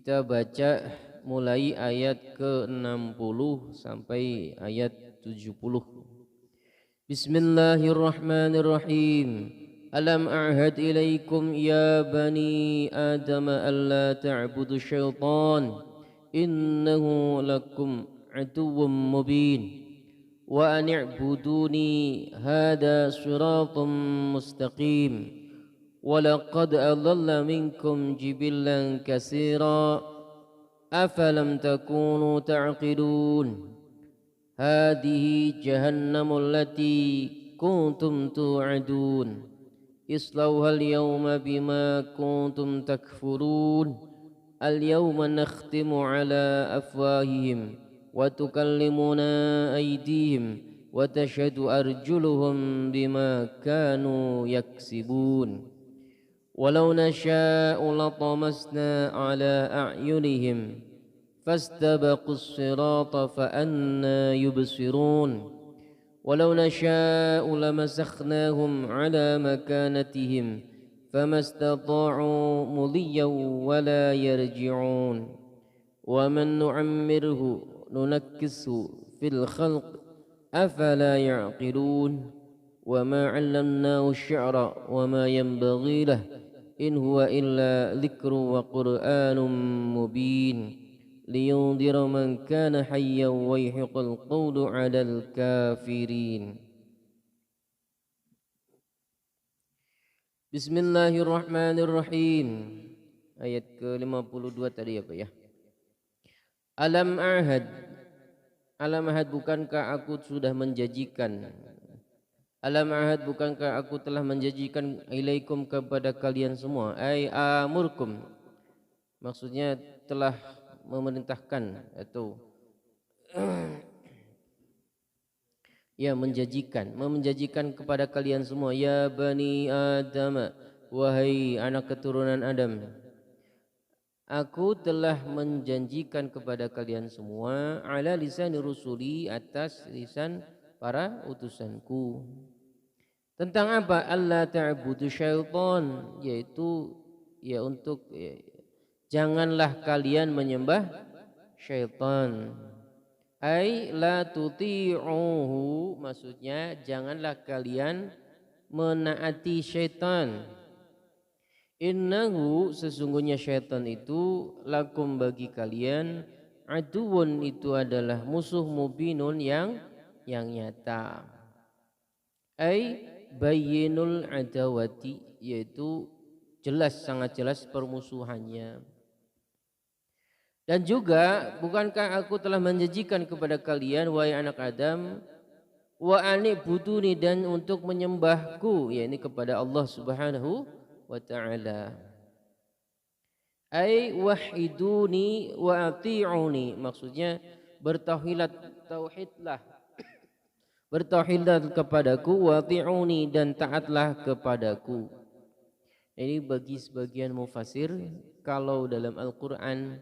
Kita baca mulai ayat ke-60 sampai ayat 70. Bismillahirrahmanirrahim. Alam a'had ilaikum ya bani Adam alla ta'budu syaitan innahu lakum aduwwum mubin wa an i'buduni hada siratum mustaqim. ولقد أضل منكم جبلا كثيرا أفلم تكونوا تعقلون هذه جهنم التي كنتم توعدون اصلوها اليوم بما كنتم تكفرون اليوم نختم على أفواههم وتكلمنا أيديهم وتشهد أرجلهم بما كانوا يكسبون ولو نشاء لطمسنا على أعينهم فاستبقوا الصراط فأنى يبصرون ولو نشاء لمسخناهم على مكانتهم فما استطاعوا مضيا ولا يرجعون ومن نعمره ننكسه في الخلق أفلا يعقلون وما علمناه الشعر وما ينبغي له إن هو إلا ذكر وقرآن مبين لينذر من كان حيا ويحق القول على الكافرين. Bismillahirrahmanirrahim. Ayat ke-52 tadi apa ya? Alam ahad. Alam ahad, bukankah aku sudah menjanjikan? Alam ahad, bukankah aku telah menjanjikan ilaikum kepada kalian semua, ai amurkum, maksudnya telah memerintahkan atau ya menjanjikan kepada kalian semua, ya bani Adam, wahai anak keturunan Adam, aku telah menjanjikan kepada kalian semua ala lisan rusuli, atas lisan para utusanku. Tentang apa? Allah ta'budu syaitan, yaitu ya untuk janganlah kalian menyembah syaitan. Ai la tuti'uhu, maksudnya janganlah kalian menaati syaitan. Innahu, sesungguhnya syaitan itu, lakum, bagi kalian, aduun, itu adalah musuh, mubinun, yang nyata. Ai bayyinul adawati, yaitu jelas, sangat jelas permusuhannya. Dan juga, bukankah aku telah menjanjikan kepada kalian, wahai anak Adam, wa anibuduni, dan untuk menyembahku, yakni kepada Allah Subhanahu wa ta'ala. Ai wahiduni wa ati'uni, maksudnya bertauhidlah kepadaku, wa ati'uni, dan taatlah kepadaku. Ini bagi sebagian mufasir, kalau dalam Al-Quran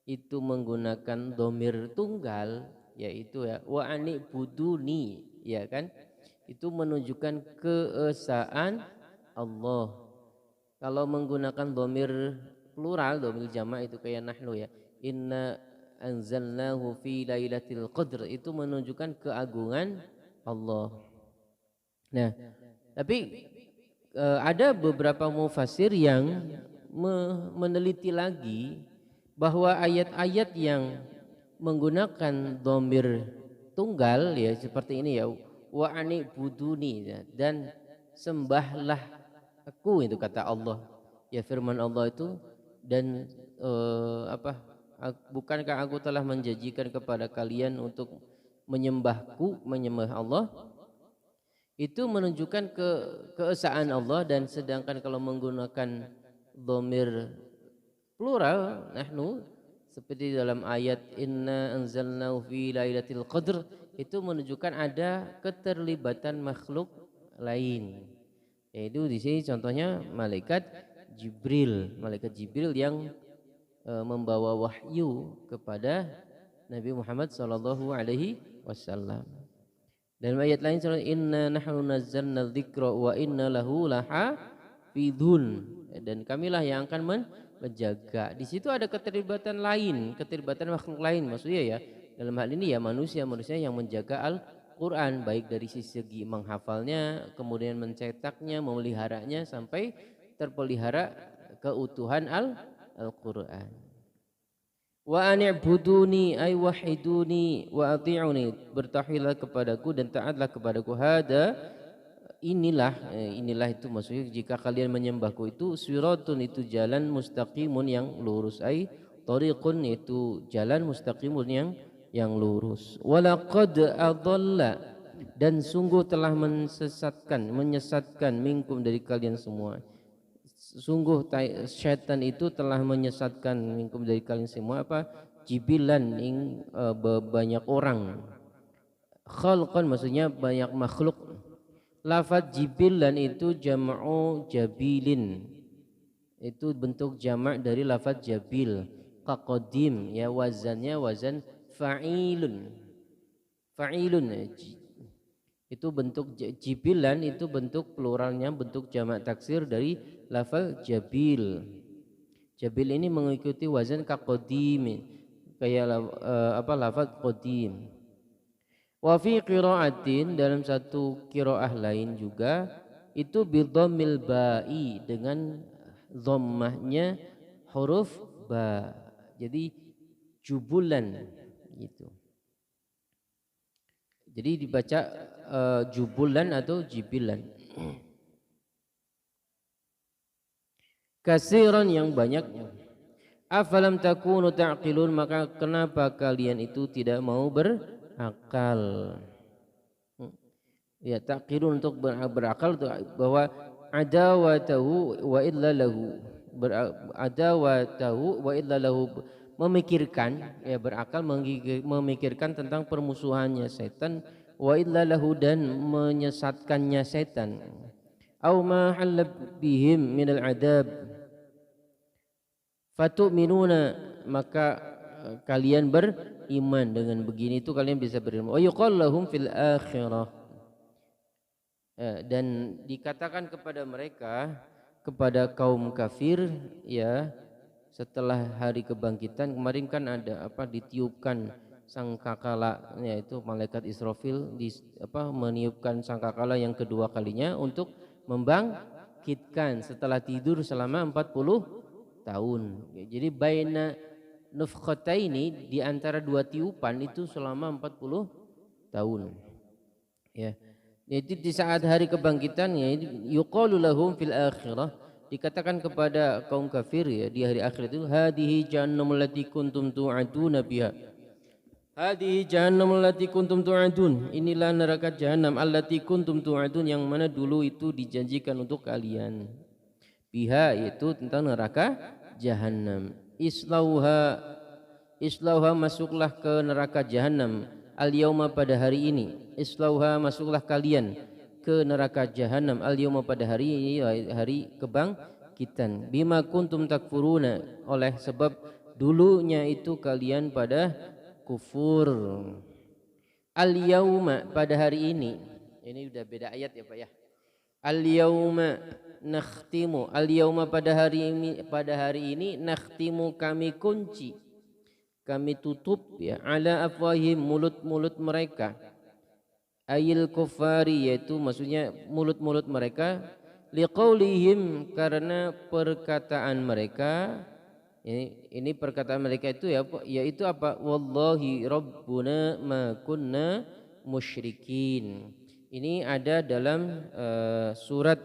itu menggunakan dhamir tunggal, yaitu ya wa anibuduni, ya kan, itu menunjukkan keesaan Allah. Kalau menggunakan dhamir plural, dhamir jamak, itu kayak nahnu ya, inna anzalnahu fi lailatul qadr, itu menunjukkan keagungan Allah. Nah, tapi ada beberapa mufasir yang meneliti lagi bahwa ayat-ayat yang menggunakan dhamir tunggal, ya seperti ini ya, wa anibuduni, dan sembahlah aku, itu kata Allah, ya firman Allah itu, dan bukankah aku telah menjanjikan kepada kalian untuk menyembahku, menyembah Allah, itu menunjukkan keesaan Allah. Dan sedangkan kalau menggunakan dhamir plural, nahnu, seperti dalam ayat inna anzalnahu fi lailatul qadr, itu menunjukkan ada keterlibatan makhluk lain. Yaitu di sini contohnya malaikat Jibril yang membawa wahyu kepada Nabi Muhammad sallallahu alaihi wasallam. Dalam ayat lain surah inna nahnu nazzalna dzikra wa inna lahu lahafidhun, dan kamilah yang akan menjaga. Di situ ada keterlibatan lain, keterlibatan makhluk lain maksudnya ya. Dalam hal ini ya manusia yang menjaga Al-Quran, baik dari segi menghafalnya, kemudian mencetaknya, memeliharanya sampai terpelihara keutuhan Al-Quran. Wa ani'buduni ay wahiduni wa ati'uni, bertauhidlah kepadaku dan taatlah kepadaku. Inilah itu maksudnya, jika kalian menyembahku itu siratun, itu jalan, mustaqimun yang lurus, ay tariqun, itu jalan, mustaqimun yang lurus. Walaqad adalla, dan sungguh telah menyesatkan minkum, dari kalian semua. Sungguh syaitan itu telah menyesatkan minkum, dari kalian semua, apa? Jibilan, banyak orang. Khalqan maksudnya banyak makhluk. Lafaz jibilan itu jam'u jabilin, itu bentuk jamak dari lafaz jabil. Kaqadim, ya, wazannya wazan fa'ilun. Itu bentuk jibilan, itu bentuk pluralnya, bentuk jamak taksir dari lafaz jabil. Jabil ini mengikuti wazan kaqadim, kayak lafaz qadim. Wa fi qiraatin, dalam satu qiraah lain juga itu bidhammil ba'i, dengan dhammahnya huruf ba. Jadi jubulan gitu. Jadi dibaca jubulan atau jibilan. Kasiran, yang banyak. Afalam takunu ta'qilun, maka kenapa kalian itu tidak mau berakal? Ya, ta'qilun untuk berakal, bahwa adawatahu wa illa lahu, adawatahu wa illa lahu, memikirkan, ya, berakal memikirkan tentang permusuhannya setan, wa illa lahu, dan menyesatkannya setan. Au ma halab bihim minal adab fatu'minuna, maka kalian beriman, dengan begini itu kalian bisa beriman. Wa yuqal lahum fil akhirah, dan dikatakan kepada mereka, kepada kaum kafir, ya, setelah hari kebangkitan kemarin kan ada ditiupkan sangkakala, yaitu malaikat Israfil meniupkan sangkakala yang kedua kalinya untuk membangkitkan setelah tidur selama 40 tahun. Jadi baina nufkhataini, di antara dua tiupan itu selama 40 tahun. Ya. Jadi di saat hari kebangkitannya, yuqalu lahum fil akhirah, dikatakan kepada kaum kafir, ya, di hari akhir itu, hadihi jahannam allati kuntum tu'aduna biha. Hadihi jahannam allati kuntum tu'adun, inilah neraka jahannam, allati kuntum tu'adun, yang mana dulu itu dijanjikan untuk kalian. Biha, yaitu tentang neraka jahannam. Islauha, masuklah ke neraka jahannam. Al-yauma, pada hari ini. Islauha, masuklah kalian ke neraka jahannam. Al-yauma, pada hari ini, hari kebangkitan. Bima kuntum takfuruna, oleh sebab dulunya itu kalian pada kufur. Al-yauma, pada hari ini. Ini udah beda ayat ya Pak ya. Al-yauma nakhtimu, al-yauma, pada hari ini nakhtimu, kami kunci, kami tutup, ya, ala afwahim, mulut-mulut mereka, ayil kufari, yaitu maksudnya mulut-mulut mereka, liqaulihim, karena perkataan mereka. Ini perkataan mereka itu, ya, yaitu apa? Wallahi rabbuna ma kunna musyrikin. Ini ada dalam surat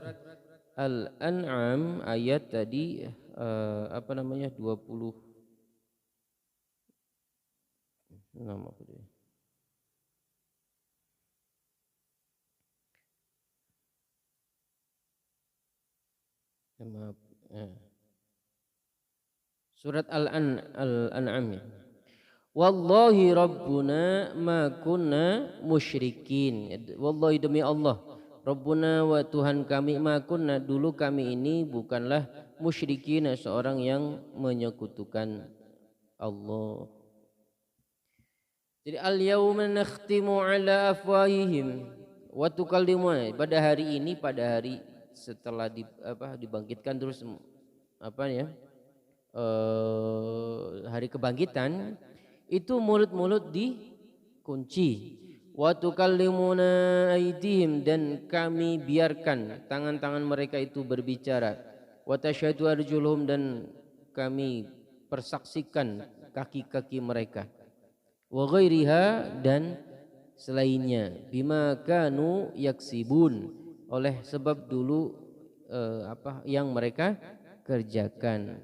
Al-An'am ayat tadi 20 nama apa dia? Surat Al-An'am. Wallahi rabbuna ma kunna musyrikin. Wallahi, demi Allah, rabbuna, wa Tuhan kami, ma kunna, dulu kami ini bukanlah musyrikin, seorang yang menyekutukan Allah. Jadi al-yauma nakhtimu ala afwahihim wa tukallimuna, pada hari ini, pada hari setelah dibangkitkan terus hari kebangkitan, itu mulut-mulut dikunci. Wa tukallimuna aydihim, dan kami biarkan tangan-tangan mereka itu berbicara. Wa tashhadu arjuluhum, dan kami persaksikan kaki-kaki mereka. Wa ghairiha, dan selainnya, bima kanu yaksibun, oleh sebab dulu apa yang mereka kerjakan.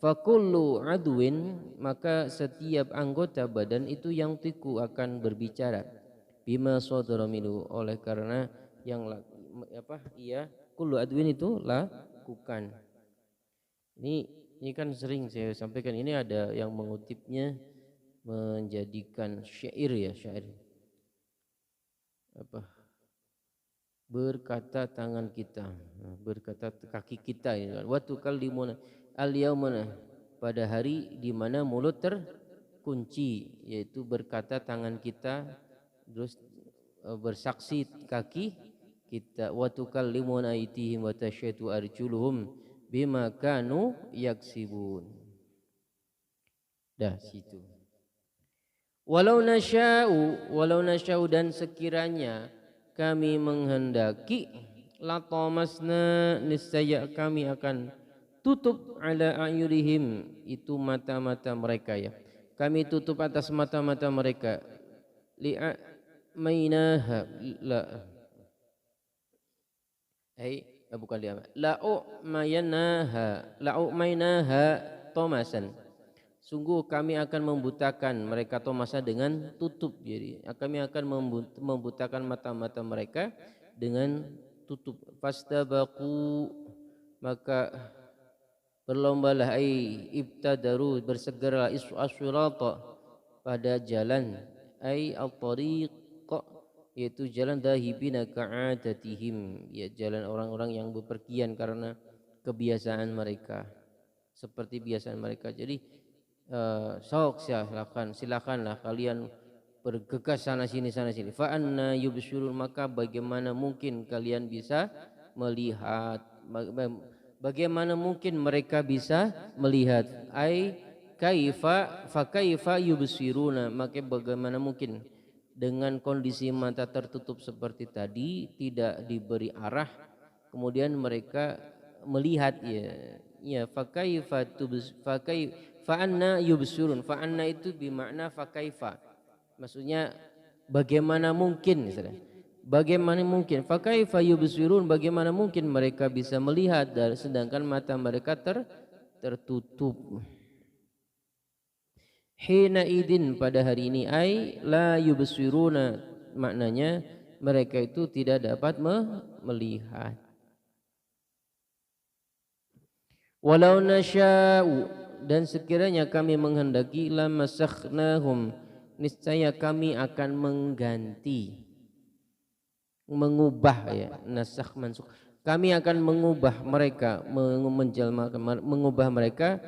Fakullu adwin, maka setiap anggota badan itu yang tiku akan berbicara. Bima sadara minhu, oleh karena yang ia kullu adwin itu lakukan. Ini kan sering saya sampaikan, ini ada yang mengutipnya menjadikan syair ya, syair apa, berkata tangan kita, berkata kaki kita, wa tukallimuna al-yaumana, pada hari di mana mulut terkunci, yaitu berkata tangan kita, terus bersaksi kaki kita. Wa tukallimuna aydihim wa tashhadu arjuluhum bima kanu yaksibun. Dah situ. Walau nasya'u, dan sekiranya kami menghendaki, latamasna, niscaya kami akan tutup ala ayurihim, itu mata-mata mereka ya. Kami tutup atas mata-mata mereka. Li'amainaha la bukan dia. La'umainaha tomasan. Sungguh kami akan membutakan mereka tomasa dengan tutup. Jadi kami akan membutakan mata-mata mereka dengan tutup. Fastabaqu, maka berlombalah, ibtadaru, bersegeralah, as-sirata, pada jalan, al-tariq, yaitu jalan dahibina ka'adatihim, ya jalan orang-orang yang bepergian karena kebiasaan mereka, seperti kebiasaan mereka. Jadi sok silakanlah kalian bergegas sana sini. Fa anna yubsirun, maka bagaimana mungkin kalian bisa melihat, bagaimana mungkin mereka bisa melihat, kaifa yubsiruna, maka bagaimana mungkin dengan kondisi mata tertutup seperti tadi, tidak diberi arah, kemudian mereka melihat fa'anna yubsirun. Fa'anna itu bermakna fakaifa, maksudnya bagaimana mungkin, bagaimana mungkin, fakaifa yubsirun, bagaimana mungkin mereka bisa melihat sedangkan mata mereka tertutup. Hina idin, pada hari ini, la yubsiruna, maknanya mereka itu tidak dapat melihat. Walau nasya'u, dan sekiranya kami menghendaki, lamasakhnahum, niscaya kami akan mengganti, mengubah ya, nasakh mansukh, kami akan mengubah mereka, mengubah mereka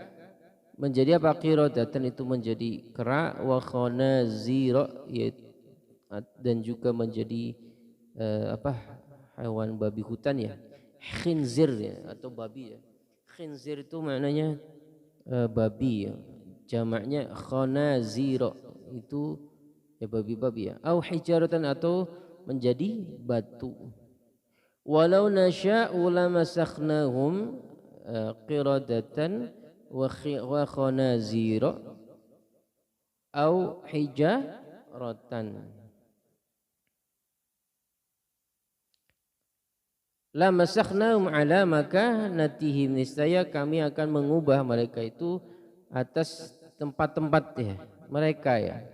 menjadi apa, qiradatan, itu menjadi kera, wa khanazira, dan juga menjadi hewan babi hutan ya, khinzir ya, atau babi ya. Khinzir itu maknanya babi ya, jamaknya khanazira, itu ya babi-babi ya. Au hijaratan, atau menjadi batu. Walau nasya'u lamasakhnahum qiradatan wa khanazira au hijaratan. La masakhnahum ala makanatihim, niscaya kami akan mengubah mereka itu atas tempat-tempat ya mereka ya.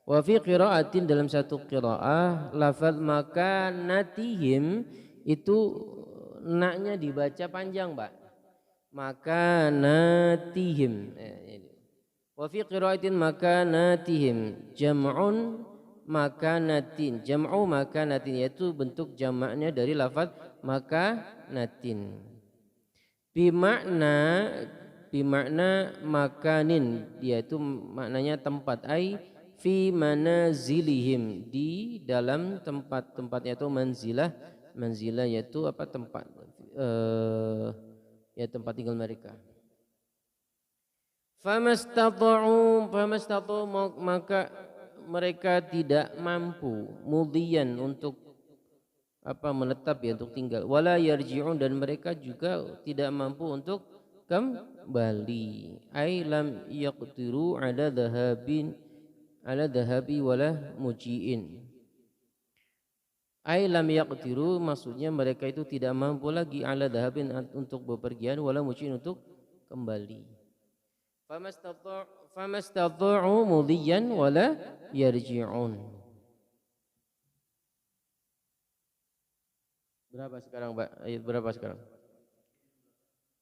Wa fi qiraatin, dalam satu qiraah, lafaz makanatihim itu naknya dibaca panjang, Pak. Makanatihim. Wa fi qiraatin makanatihim jam'un makanatin. Jam'u makanatin, yaitu bentuk jamaknya dari lafaz makanatin. Bimakna makanin, yaitu maknanya tempat, fi manazilihim, di dalam tempat-tempatnya, itu manzilah yaitu apa, tempat ya tempat tinggal mereka. Famastata'u maka mereka tidak mampu mudian untuk menetap ya, untuk tinggal, wala yarji'un dan mereka juga tidak mampu untuk kembali, ai lam yaqdiru ala dhahabi wala mujiin. Ai lam yaqdiru maksudnya mereka itu tidak mampu lagi ala dhahabin untuk bepergian, wala mujiin untuk kembali. Famastata'u mudiyan wala yarji'un. Berapa sekarang, Pak? Ayat berapa sekarang?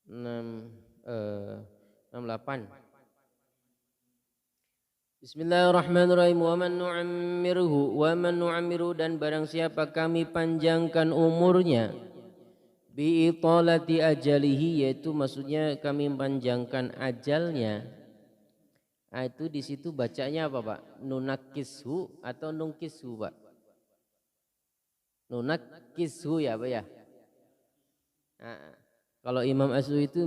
68. Bismillahirrahmanirrahim. Wa man nu'ammirhu dan barang siapa kami panjangkan umurnya, bi italati ajalihi, yaitu maksudnya kami panjangkan ajalnya. Itu di situ bacanya apa, Pak? Nunakishu atau nungkishu, Pak? Nunakishu ya, Pak ya. Kalau Imam As-Suyuti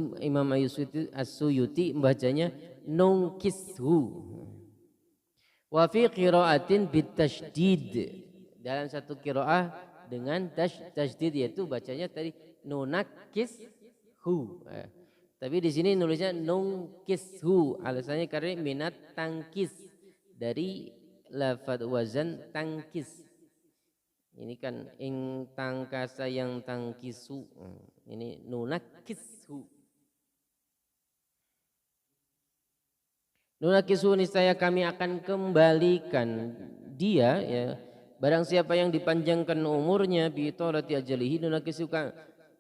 membacanya nungkishu. Wa fi qiraatin bitasydid. Dalam satu qiraah dengan tasydid, yaitu bacanya tadi nunakishu. Tapi di sini nulisnya nungkishu. Alasannya karena minat tangkis, dari lafaz wazan tangkis. Ini kan ing tangkasa yang tangkisu. Ini nunakishu. Nunakisu niscaya kami akan kembalikan dia ya. Barang siapa yang dipanjangkan umurnya bi tolati ajalihi, nunakisu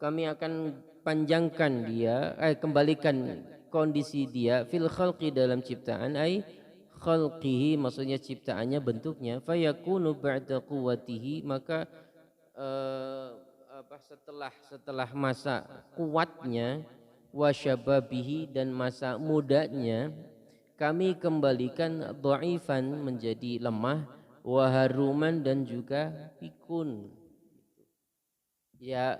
kami akan panjangkan dia, kembalikan kondisi dia fil khalqi dalam ciptaan, khalqihi maksudnya ciptaannya, bentuknya, fayakunu ba'da quwwatihi maka setelah masa kuatnya, wa syababihi dan masa mudanya, kami kembalikan dhaifan menjadi lemah, wa haruman dan juga pikun. Ya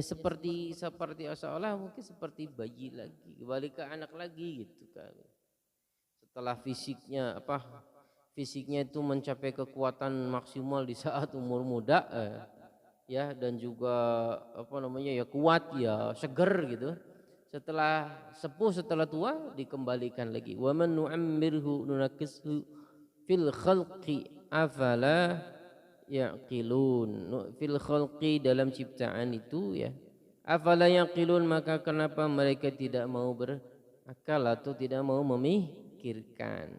seperti seolah mungkin seperti bayi lagi, kembali ke anak lagi gitu kan. Setelah fisiknya itu mencapai kekuatan maksimal di saat umur muda ya, dan juga kuat ya, seger gitu. Setelah sepuh, setelah tua, dikembalikan lagi. Wa man nu'ammirhu nunakishu fil khalqi afala yaqilun. Fil khalqi dalam ciptaan itu ya. Afala yaqilun maka kenapa mereka tidak mau berakal atau tidak mau memikirkan.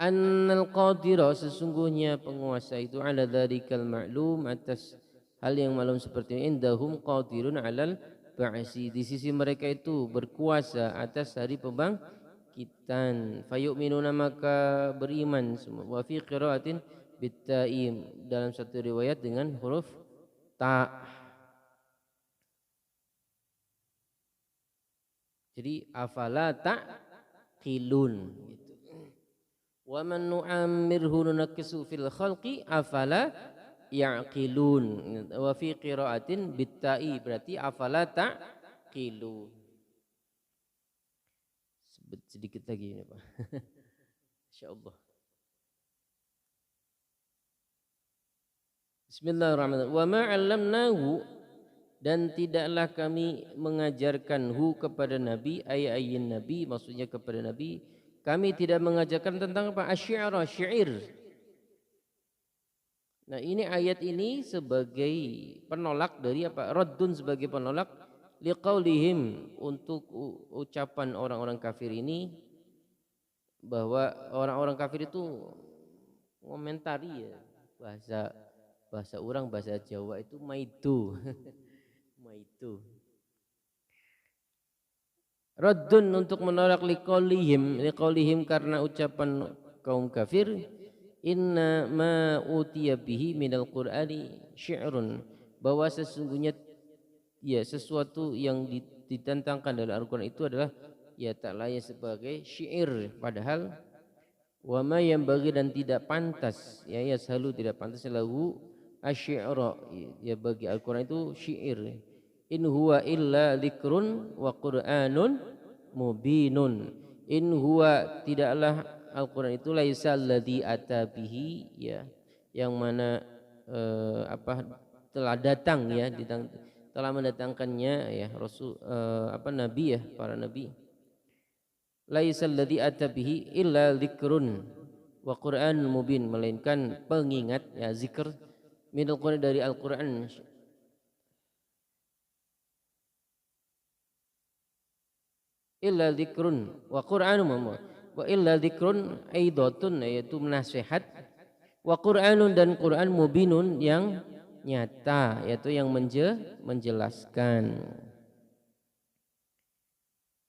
Annal qadira sesungguhnya penguasa itu ala dzarikal ma'lum atas hal yang maklum seperti ini, indahum qadirun alal ba'si, di sisi mereka itu berkuasa atas hari pembangkitan. Fayu'minuna maka beriman semua. Wa fi qiraatin bitta'im dalam satu riwayat dengan huruf ta. Jadi afala taqilun gitu. Wa man nu'ammirhu nunakkisu fil khalqi afala ya'qilun. Wa fi qiraatin bitta'i berarti afala taqilun. Sedikit lagi ini, Pak. Insyaallah. Bismillahirrahmanirrahim. Wa ma 'allamnahu dan tidaklah kami mengajarkan kepada Nabi, ayyin Nabi maksudnya kepada Nabi, kami tidak mengajarkan tentang apa? Asy-syi'ra, syair. Nah, ini ayat ini sebagai penolak dari apa? Raddun, sebagai penolak liqaulihim, untuk ucapan orang-orang kafir ini, bahwa orang-orang kafir itu komentari ya, bahasa orang, bahasa Jawa itu maidu. Maidu. Raddun untuk menolak liqaulihim karena ucapan kaum kafir, inna ma utiya bihi minal qur'ani syi'run, bahwa sesungguhnya ya sesuatu yang ditentangkan dalam Al-Qur'an itu adalah ya tak layak sebagai syair, padahal wa ma yang bagi dan tidak pantas ya selalu tidak pantas lahu asy-syi'ra ya bagi Al-Qur'an itu syair. In huwa illa dzikrun wa qur'anun mubinun. In huwa, tidaklah Al-Qur'an itu laisa alladzi ata bihi, ya, yang mana telah datang, ya, telah mendatangkannya, ya, Rasul, nabi, ya, para nabi. Laisa alladzi ata bihi illa dzikrun wa qur'anun mubin, melainkan pengingat, ya, zikr minal Qur'an, dari Al-Qur'an. Illa dzikrun wa qur'anun mubin, wa illa dzikrun aidatun, yaitu nasihat, wa qur'anun, dan Qur'an, mubinun, yang nyata, yaitu yang menjelaskan.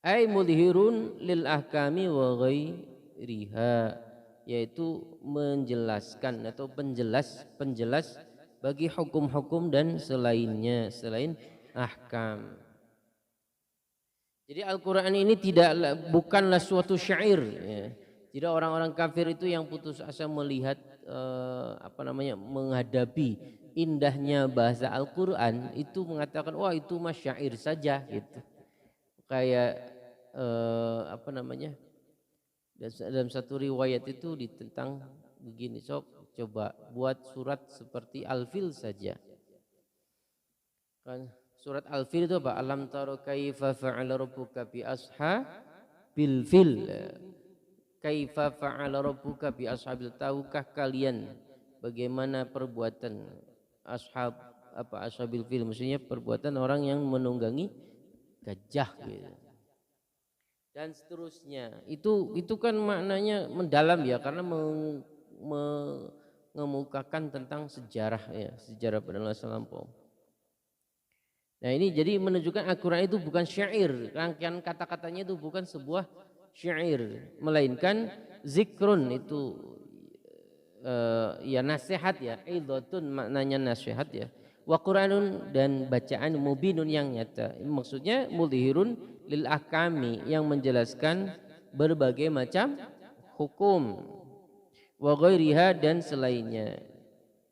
Ai mudhirun lil ahkami wa ghairiha, yaitu menjelaskan atau penjelas bagi hukum-hukum dan selainnya, selain ahkam. Jadi Al-Quran ini bukanlah suatu syair, ya. Jadi orang-orang kafir itu yang putus asa melihat menghadapi indahnya bahasa Al-Quran itu mengatakan, wah, itu mah syair saja, gitu. Kayak dalam satu riwayat itu ditentang begini, sok coba buat surat seperti Al-Fil saja. Kan surat Al-Fil itu apa? Alam taro kaifa fa'ala rabbuka bi ashabil fil. Kaifa fa'ala rabbuka bi ashabil, tahukah kalian bagaimana perbuatan ashabil fil, maksudnya perbuatan orang yang menunggangi gajah, gitu. Dan seterusnya. Itu kan maknanya mendalam, ya, karena mengemukakan tentang sejarah, ya, sejarah pada masa lampau. Nah, ini jadi menunjukkan Al-Quran itu bukan syair, rangkaian kata-katanya itu bukan sebuah syair, melainkan zikrun, itu ya nasihat, ya, idhatun, maknanya nasihat, ya, wa Qur'anun, dan bacaan, mubinun, yang nyata. Maksudnya mudhirun lil ahkami, yang menjelaskan berbagai macam hukum, wa ghairiha, dan selainnya.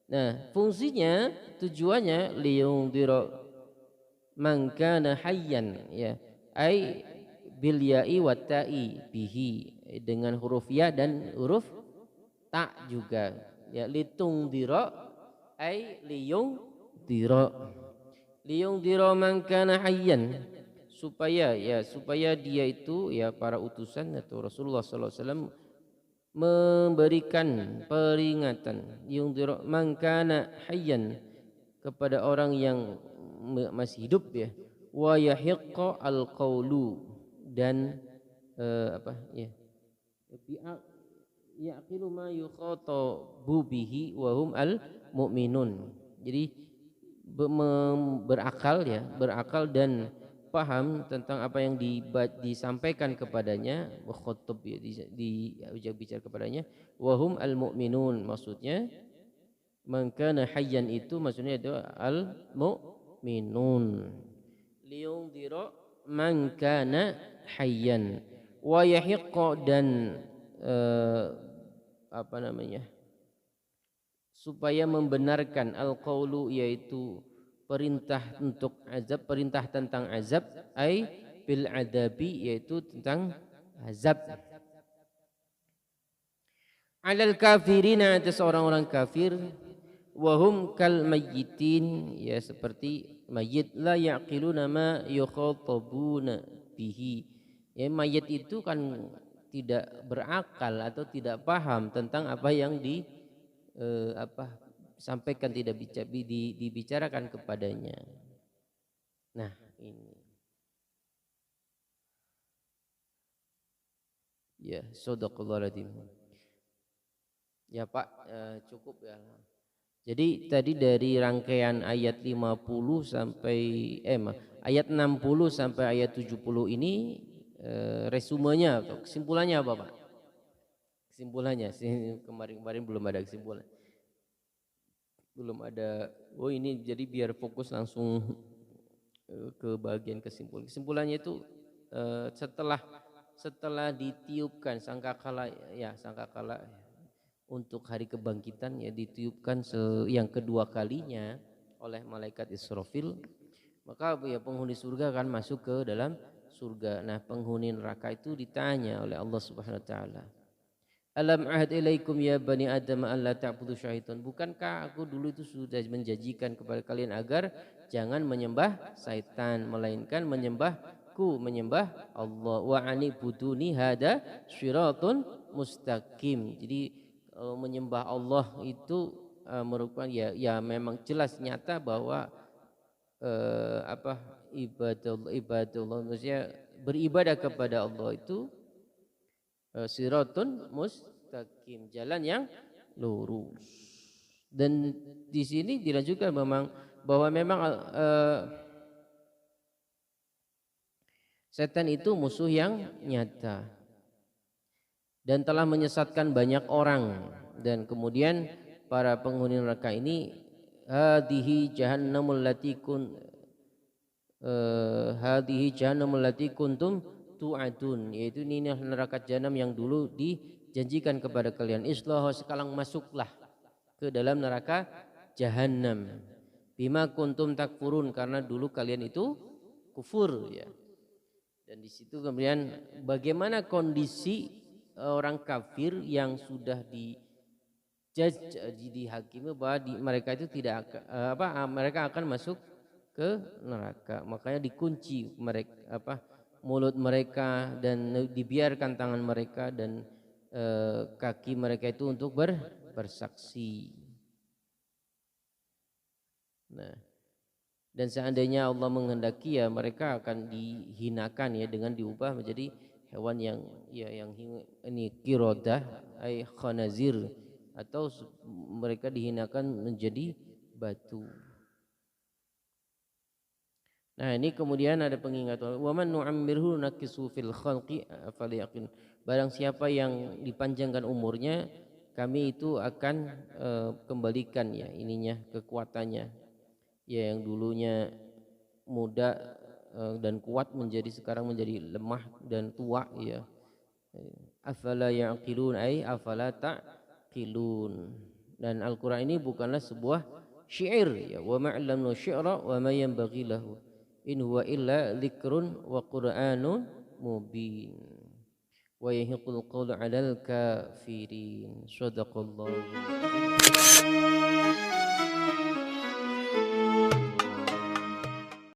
Nah, fungsinya, tujuannya liyundhira man kana hayyan, ya, ai bil ya'i wa ta'i bihi, dengan huruf ya dan huruf ta juga, ya, litung diro ai liyung diro man kana hayyan, supaya dia itu, ya, para utusan atau Rasulullah sallallahu alaihi wasallam memberikan peringatan, yung diro man kana hayyan, kepada orang yang masih hidup, ya, wa yahiqqa al-qaulu, dan yaqilu ma yukhatabu bihi wa hum al-mu'minun. Jadi berakal, ya, berakal dan paham tentang apa yang disampaikan kepadanya, mukhatab, ya, bicara kepadanya, wa hum al-mu'minun, maksudnya man kana hayyan itu maksudnya itu al-mu'minun. Liyundhira man kana hayyan wa yahiqqa, dan supaya membenarkan al-qaulu, yaitu perintah untuk azab, perintah tentang azab, ai bil adabi, yaitu tentang azab, alal kafirina, atas orang-orang kafir, wahum kal mayyitin, ya, seperti mayit, la yaqiluna ma yukhatabuna bihi, ya, mayit itu kan tidak berakal atau tidak paham tentang apa yang sampaikan, tidak dibicarakan kepadanya. Nah, ini, ya, shadaqallahul adzim. Ya, Pak, cukup, ya. Jadi tadi dari rangkaian ayat 50 sampai ayat 60 sampai ayat 70 ini, resumenya atau kesimpulannya apa, Pak? Kesimpulannya sih, kemarin belum ada kesimpulan. Belum ada. Oh, ini jadi biar fokus langsung ke bagian kesimpulan. Kesimpulannya itu setelah ditiupkan sangkakala untuk hari kebangkitan, ya, ditiupkan yang kedua kalinya oleh malaikat Israfil, maka ya penghuni surga akan masuk ke dalam surga. Nah, penghuni neraka itu ditanya oleh Allah Subhanahu wa taala, "Alam ahad ilaikum ya bani Adam alla ta'budu syaitan?" Bukankah aku dulu itu sudah menjanjikan kepada kalian agar jangan menyembah syaitan melainkan menyembahku, menyembah Allah. Wa anibuduni hada syiratun mustaqim. Jadi menyembah Allah itu merupakan ya memang jelas nyata bahwa ibadullah maksudnya beribadah kepada Allah itu siratun mustaqim, jalan yang lurus. Dan di sini dilanjutkan bahwa memang setan itu musuh yang nyata dan telah menyesatkan banyak orang. Dan kemudian para penghuni neraka ini hadhihi jahannamul lati kuntum tu'adun, yaitu ini neraka jahanam yang dulu dijanjikan kepada kalian. Islah, sekarang masuklah ke dalam neraka jahanam. Bima kuntum takfurun, karena dulu kalian itu kufur ya. Dan di situ kemudian bagaimana kondisi orang kafir yang sudah dihakimi bahwa mereka itu tidak mereka akan masuk ke neraka, makanya dikunci mereka mulut mereka dan dibiarkan tangan mereka dan kaki mereka itu untuk bersaksi. Nah, dan seandainya Allah menghendaki ya mereka akan dihinakan ya dengan diubah menjadi hewan yang ini kirodah ay khanazir, atau mereka dihinakan menjadi batu. Nah, ini kemudian ada pengingatan, wa man nu'ammirhu nakisu fil khalqi afaliyaqin. Barang siapa yang dipanjangkan umurnya, kami itu akan kembalikan ya ininya, kekuatannya. Ya, yang dulunya muda dan kuat menjadi sekarang menjadi lemah dan tua ya. Afala yaqilun ay afala taqilun. Dan Al-Qur'an ini bukanlah sebuah syair ya, wa ma'lamnu syi'ra wa ma yanbaghi lahu. In huwa illa dzikrun wa qur'anun mubin. Wa yahiqul qawlu 'alal kafirin. Shadaqallahu.